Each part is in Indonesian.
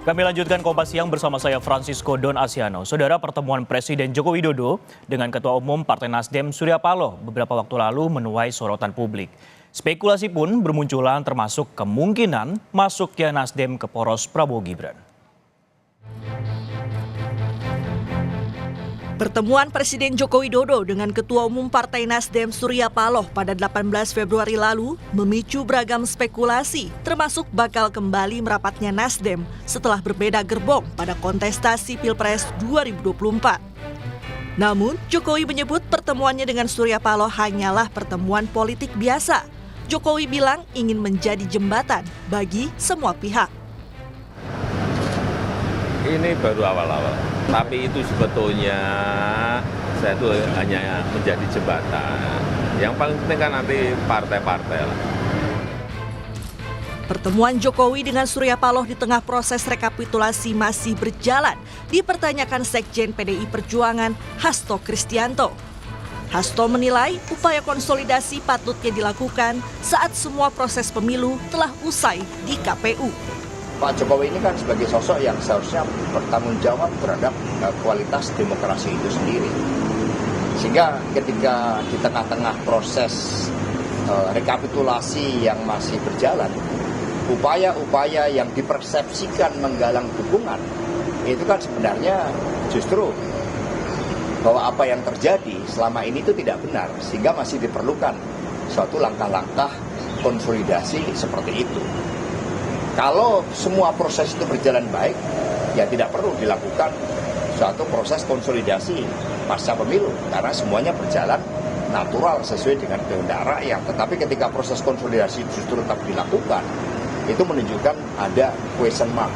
Kami lanjutkan Kompas Siang bersama saya Francisco Don Asiano. Saudara, pertemuan Presiden Joko Widodo dengan Ketua Umum Partai Nasdem Surya Paloh beberapa waktu lalu menuai sorotan publik. Spekulasi pun bermunculan termasuk kemungkinan masuknya Nasdem ke poros Prabowo Gibran. Pertemuan Presiden Joko Widodo dengan Ketua Umum Partai Nasdem Surya Paloh pada 18 Februari lalu memicu beragam spekulasi, termasuk bakal kembali merapatnya Nasdem setelah berbeda gerbong pada kontestasi Pilpres 2024. Namun, Jokowi menyebut pertemuannya dengan Surya Paloh hanyalah pertemuan politik biasa. Jokowi bilang ingin menjadi jembatan bagi semua pihak. Ini baru awal-awal, tapi itu sebetulnya saya itu hanya menjadi jembatan. Yang paling penting kan nanti partai-partai lah. Pertemuan Jokowi dengan Surya Paloh di tengah proses rekapitulasi masih berjalan, dipertanyakan Sekjen PDI Perjuangan Hasto Kristianto. Hasto menilai upaya konsolidasi patutnya dilakukan saat semua proses pemilu telah usai di KPU. Pak Jokowi ini kan sebagai sosok yang seharusnya bertanggung jawab terhadap kualitas demokrasi itu sendiri. Sehingga ketika di tengah-tengah proses rekapitulasi yang masih berjalan, upaya-upaya yang dipersepsikan menggalang dukungan, itu kan sebenarnya justru bahwa apa yang terjadi selama ini itu tidak benar, sehingga masih diperlukan suatu langkah-langkah konsolidasi seperti itu. Kalau semua proses itu berjalan baik, ya tidak perlu dilakukan suatu proses konsolidasi pasca pemilu, karena semuanya berjalan natural sesuai dengan kehendak rakyat. Tetapi ketika proses konsolidasi justru tetap dilakukan, itu menunjukkan ada question mark.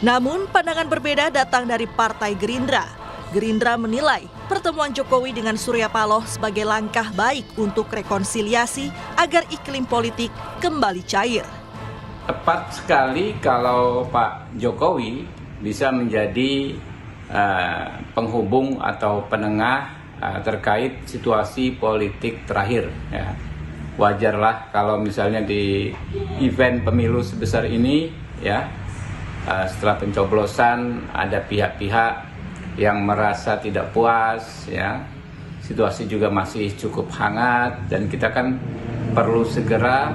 Namun pandangan berbeda datang dari Partai Gerindra. Gerindra menilai pertemuan Jokowi dengan Surya Paloh sebagai langkah baik untuk rekonsiliasi agar iklim politik kembali cair. Tepat sekali kalau Pak Jokowi bisa menjadi penghubung atau penengah terkait situasi politik terakhir. Ya. Wajarlah kalau misalnya di event pemilu sebesar ini, ya, setelah pencoblosan ada pihak-pihak yang merasa tidak puas, ya. Situasi juga masih cukup hangat dan kita kan perlu segera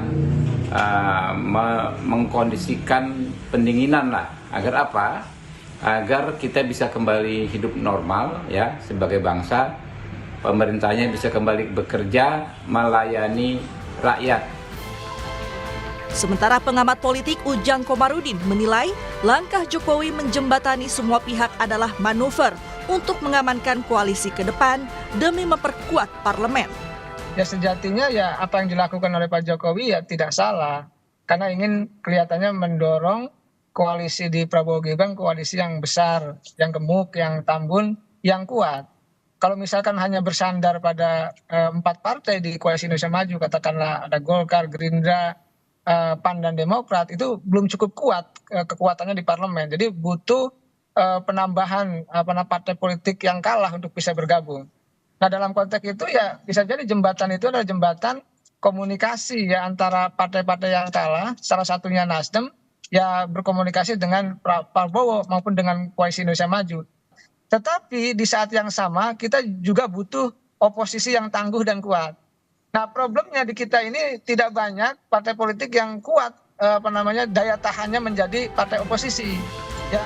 mengkondisikan pendinginan lah. Agar apa? Agar kita bisa kembali hidup normal, ya, sebagai bangsa. Pemerintahnya bisa kembali bekerja melayani rakyat. Sementara pengamat politik Ujang Komarudin menilai langkah Jokowi menjembatani semua pihak adalah manuver untuk mengamankan koalisi ke depan demi memperkuat parlemen. Ya sejatinya ya apa yang dilakukan oleh Pak Jokowi ya tidak salah. Karena ingin kelihatannya mendorong koalisi di Prabowo Gibran, koalisi yang besar, yang gemuk, yang tambun, yang kuat. Kalau misalkan hanya bersandar pada 4 partai di koalisi Indonesia Maju, katakanlah ada Golkar, Gerindra, PAN dan Demokrat, itu belum cukup kuat kekuatannya di parlemen. Jadi butuh penambahan partai politik yang kalah untuk bisa bergabung. Nah dalam konteks itu ya bisa jadi jembatan itu adalah jembatan komunikasi ya antara partai-partai yang kalah, salah satunya Nasdem, ya berkomunikasi dengan Prabowo maupun dengan koalisi Indonesia Maju. Tetapi di saat yang sama kita juga butuh oposisi yang tangguh dan kuat. Nah problemnya di kita ini tidak banyak partai politik yang kuat daya tahannya menjadi partai oposisi. Ya.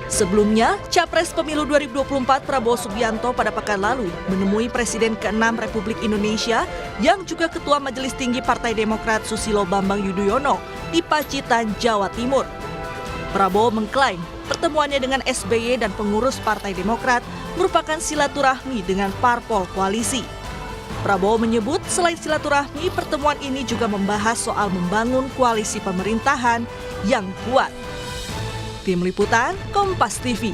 Sebelumnya, Capres Pemilu 2024 Prabowo Subianto pada pekan lalu menemui Presiden ke-6 Republik Indonesia yang juga Ketua Majelis Tinggi Partai Demokrat Susilo Bambang Yudhoyono di Pacitan, Jawa Timur. Prabowo mengklaim pertemuannya dengan SBY dan pengurus Partai Demokrat merupakan silaturahmi dengan parpol koalisi. Prabowo menyebut selain silaturahmi, pertemuan ini juga membahas soal membangun koalisi pemerintahan yang kuat. Tim Liputan Kompas TV.